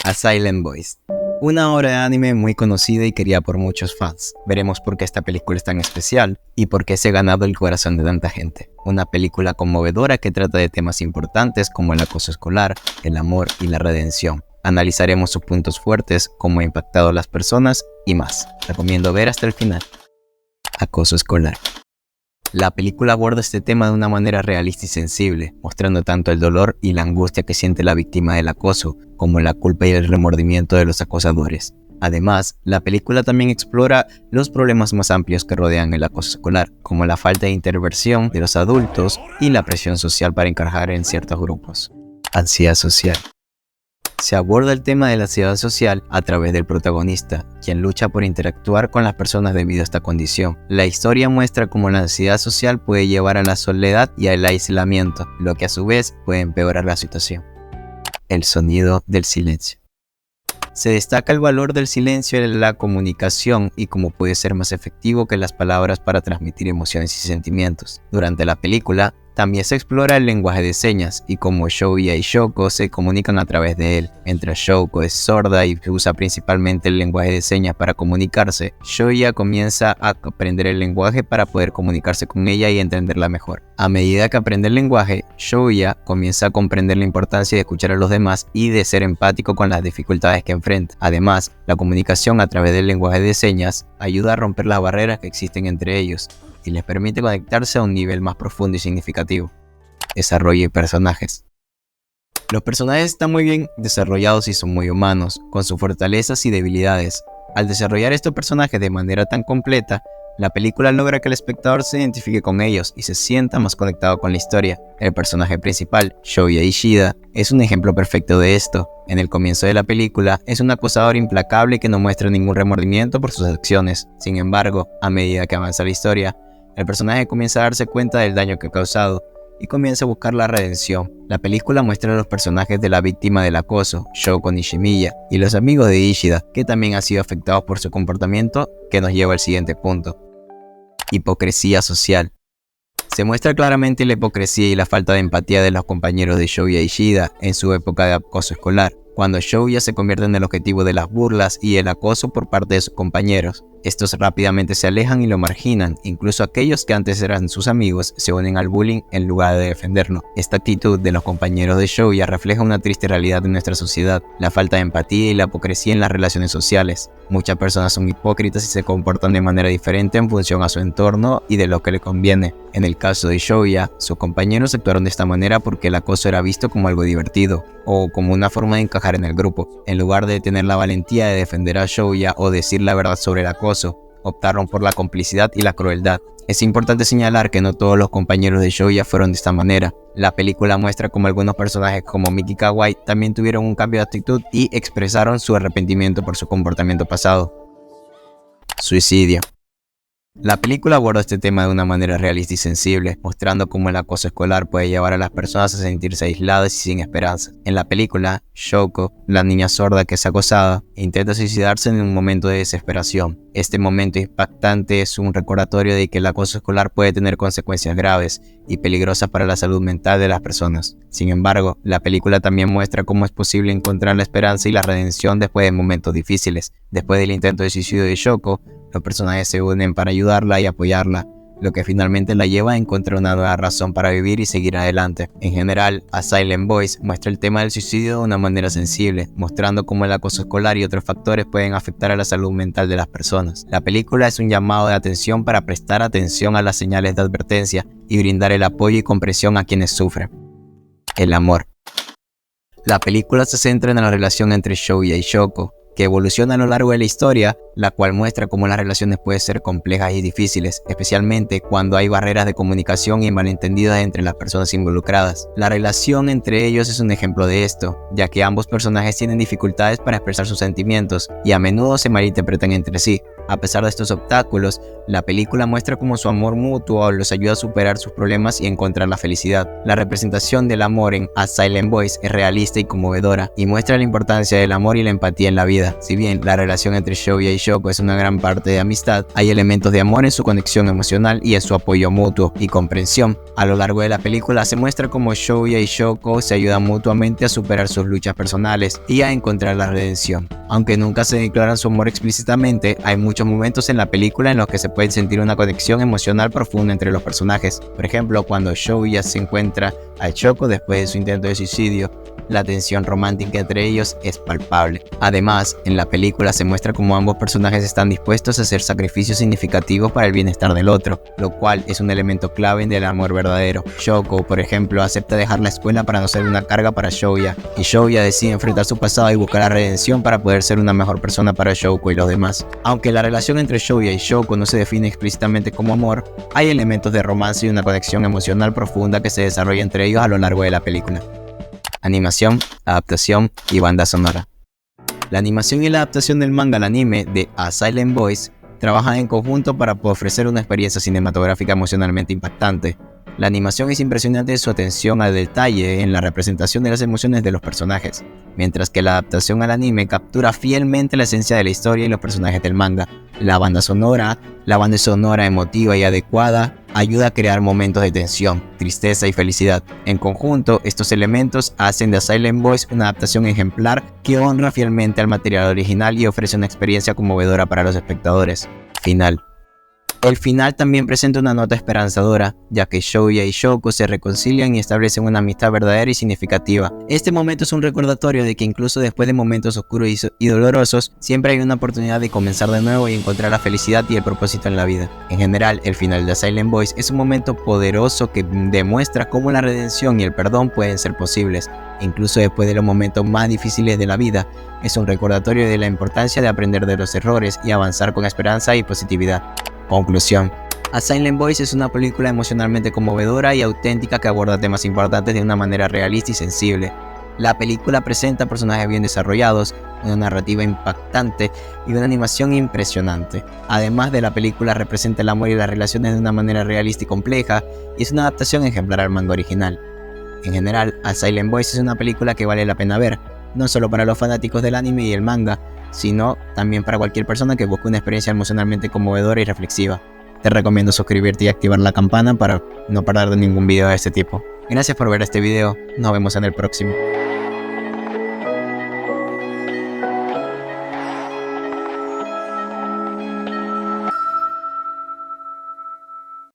A Silent Voice. Una obra de anime muy conocida y querida por muchos fans. Veremos por qué esta película es tan especial y por qué se ha ganado el corazón de tanta gente. Una película conmovedora que trata de temas importantes como el acoso escolar, el amor y la redención. Analizaremos sus puntos fuertes, cómo ha impactado a las personas y más. Recomiendo ver hasta el final. Acoso escolar. La película aborda este tema de una manera realista y sensible, mostrando tanto el dolor y la angustia que siente la víctima del acoso, como la culpa y el remordimiento de los acosadores. Además, la película también explora los problemas más amplios que rodean el acoso escolar, como la falta de intervención de los adultos y la presión social para encajar en ciertos grupos. Ansiedad social. Se aborda el tema de la ansiedad social a través del protagonista, quien lucha por interactuar con las personas debido a esta condición. La historia muestra cómo la ansiedad social puede llevar a la soledad y al aislamiento, lo que a su vez puede empeorar la situación. El sonido del silencio. Se destaca el valor del silencio en la comunicación y cómo puede ser más efectivo que las palabras para transmitir emociones y sentimientos. Durante la película, también se explora el lenguaje de señas y cómo Shouya y Shoko se comunican a través de él. Mientras Shoko es sorda y usa principalmente el lenguaje de señas para comunicarse, Shouya comienza a aprender el lenguaje para poder comunicarse con ella y entenderla mejor. A medida que aprende el lenguaje, Shouya comienza a comprender la importancia de escuchar a los demás y de ser empático con las dificultades que enfrenta. Además, la comunicación a través del lenguaje de señas ayuda a romper las barreras que existen entre ellos y les permite conectarse a un nivel más profundo y significativo. Desarrollo de personajes. Los personajes están muy bien desarrollados y son muy humanos, con sus fortalezas y debilidades. Al desarrollar estos personajes de manera tan completa, la película logra que el espectador se identifique con ellos y se sienta más conectado con la historia. El personaje principal, Shouya Ishida, es un ejemplo perfecto de esto. En el comienzo de la película, es un acosador implacable que no muestra ningún remordimiento por sus acciones. Sin embargo, a medida que avanza la historia, el personaje comienza a darse cuenta del daño que ha causado y comienza a buscar la redención. La película muestra a los personajes de la víctima del acoso, Shoko Nishimiya, y los amigos de Ishida, que también han sido afectados por su comportamiento, que nos lleva al siguiente punto. Hipocresía social. Se muestra claramente la hipocresía y la falta de empatía de los compañeros de Shouya Ishida en su época de acoso escolar, cuando Shouya se convierte en el objetivo de las burlas y el acoso por parte de sus compañeros. Estos rápidamente se alejan y lo marginan, incluso aquellos que antes eran sus amigos se unen al bullying en lugar de defenderlo. Esta actitud de los compañeros de Shouya refleja una triste realidad de nuestra sociedad, la falta de empatía y la hipocresía en las relaciones sociales. Muchas personas son hipócritas y se comportan de manera diferente en función a su entorno y de lo que le conviene. En el caso de Shouya, sus compañeros actuaron de esta manera porque el acoso era visto como algo divertido o como una forma de encajar en el grupo. En lugar de tener la valentía de defender a Shouya o decir la verdad sobre el acoso, optaron por la complicidad y la crueldad. Es importante señalar que no todos los compañeros de Shouya fueron de esta manera. La película muestra cómo algunos personajes como Miki Kawai también tuvieron un cambio de actitud y expresaron su arrepentimiento por su comportamiento pasado. Suicidio. La película aborda este tema de una manera realista y sensible, mostrando cómo el acoso escolar puede llevar a las personas a sentirse aisladas y sin esperanza. En la película, Shoko, la niña sorda que es acosada, intenta suicidarse en un momento de desesperación. Este momento impactante es un recordatorio de que el acoso escolar puede tener consecuencias graves y peligrosas para la salud mental de las personas. Sin embargo, la película también muestra cómo es posible encontrar la esperanza y la redención después de momentos difíciles. Después del intento de suicidio de Shoko, los personajes se unen para ayudarla y apoyarla, lo que finalmente la lleva a encontrar una nueva razón para vivir y seguir adelante. En general, A Silent Voice muestra el tema del suicidio de una manera sensible, mostrando cómo el acoso escolar y otros factores pueden afectar a la salud mental de las personas. La película es un llamado de atención para prestar atención a las señales de advertencia y brindar el apoyo y comprensión a quienes sufren. El amor. La película se centra en la relación entre Shouya y Shoko, que evoluciona a lo largo de la historia, la cual muestra cómo las relaciones pueden ser complejas y difíciles, especialmente cuando hay barreras de comunicación y malentendidos entre las personas involucradas. La relación entre ellos es un ejemplo de esto, ya que ambos personajes tienen dificultades para expresar sus sentimientos y a menudo se malinterpretan entre sí. A pesar de estos obstáculos, la película muestra cómo su amor mutuo los ayuda a superar sus problemas y encontrar la felicidad. La representación del amor en A Silent Voice es realista y conmovedora, y muestra la importancia del amor y la empatía en la vida. Si bien la relación entre Shoya y Shoko es una gran parte de amistad, hay elementos de amor en su conexión emocional y en su apoyo mutuo y comprensión. A lo largo de la película se muestra cómo Shoya y Shoko se ayudan mutuamente a superar sus luchas personales y a encontrar la redención. Aunque nunca se declaran su amor explícitamente, hay muchos momentos en la película en los que se puede sentir una conexión emocional profunda entre los personajes. Por ejemplo, cuando Shoya se encuentra a Shoko después de su intento de suicidio, la tensión romántica entre ellos es palpable. Además, en la película se muestra cómo ambos personajes están dispuestos a hacer sacrificios significativos para el bienestar del otro, lo cual es un elemento clave del amor verdadero. Shoko, por ejemplo, acepta dejar la escuela para no ser una carga para Shoya, y Shoya decide enfrentar su pasado y buscar la redención para poder ser una mejor persona para Shoko y los demás. Aunque la relación entre Shoya y Shoko no se define explícitamente como amor, hay elementos de romance y una conexión emocional profunda que se desarrolla entre ellos a lo largo de la película. Animación, adaptación y banda sonora. La animación y la adaptación del manga al anime de A Silent Voice trabajan en conjunto para ofrecer una experiencia cinematográfica emocionalmente impactante. La animación es impresionante en su atención al detalle en la representación de las emociones de los personajes, mientras que la adaptación al anime captura fielmente la esencia de la historia y los personajes del manga. La banda sonora emotiva y adecuada ayuda a crear momentos de tensión, tristeza y felicidad. En conjunto, estos elementos hacen de A Silent Voice una adaptación ejemplar que honra fielmente al material original y ofrece una experiencia conmovedora para los espectadores. Final. El final también presenta una nota esperanzadora, ya que Shoya y Shoko se reconcilian y establecen una amistad verdadera y significativa. Este momento es un recordatorio de que incluso después de momentos oscuros y dolorosos, siempre hay una oportunidad de comenzar de nuevo y encontrar la felicidad y el propósito en la vida. En general, el final de A Silent Voice es un momento poderoso que demuestra cómo la redención y el perdón pueden ser posibles, incluso después de los momentos más difíciles de la vida. Es un recordatorio de la importancia de aprender de los errores y avanzar con esperanza y positividad. Conclusión. A Silent Voice es una película emocionalmente conmovedora y auténtica que aborda temas importantes de una manera realista y sensible. La película presenta personajes bien desarrollados, una narrativa impactante y una animación impresionante. Además de la película representa el amor y las relaciones de una manera realista y compleja, y es una adaptación ejemplar al manga original. En general, A Silent Voice es una película que vale la pena ver, no solo para los fanáticos del anime y el manga, sino también para cualquier persona que busque una experiencia emocionalmente conmovedora y reflexiva. Te recomiendo suscribirte y activar la campana para no perder ningún video de este tipo. Gracias por ver este video, nos vemos en el próximo.